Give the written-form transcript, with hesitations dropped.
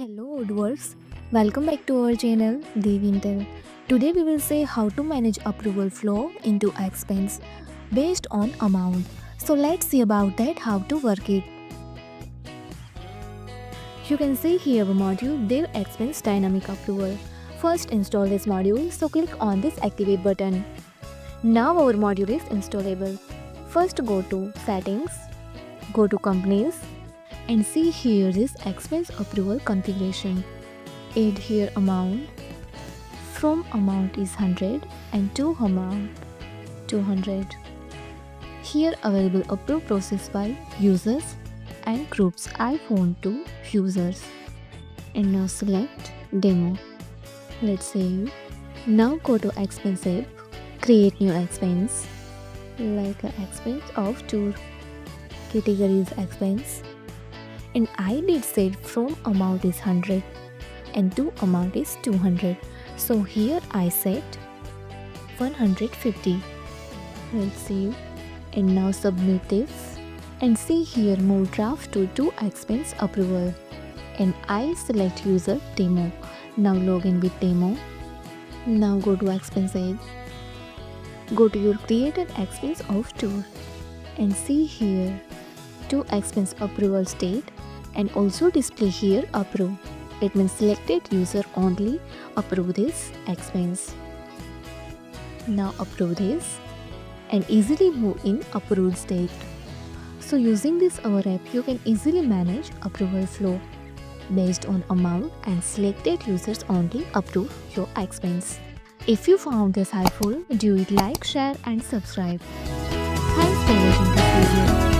Hello Odooers, welcome back to our channel Devintelle. Today we will say how to manage approval flow into expense based on amount. So let's see about that, how to work it. You can see here a module Dev Expense Dynamic Approval. First install this module, so click on this activate button. Now our module is installable. First go to settings, go to companies, and see here this expense approval configuration. Add here amount. From amount is 100 and to amount 200. Here available approve process by users and groups iPhone to users. And now select demo. Let's save. Now go to expense app. Create new expense like an expense of tour. Category is expense. And I did set from amount is 100 and to amount is 200. So here I set 150. Let's save. And now submit this. And see here move draft to expense approval. And I select user demo. Now log in with demo. Now go to expense aid. Go to your created expense of tour. And see here to expense approval state. And also display here approve. It means selected user only approve this expense. Now approve this and easily move in approved state. So using this our app, you can easily manage approval flow based on amount and selected users only approve your expense. If you found this helpful, do it like, share and subscribe. Thanks for watching this video.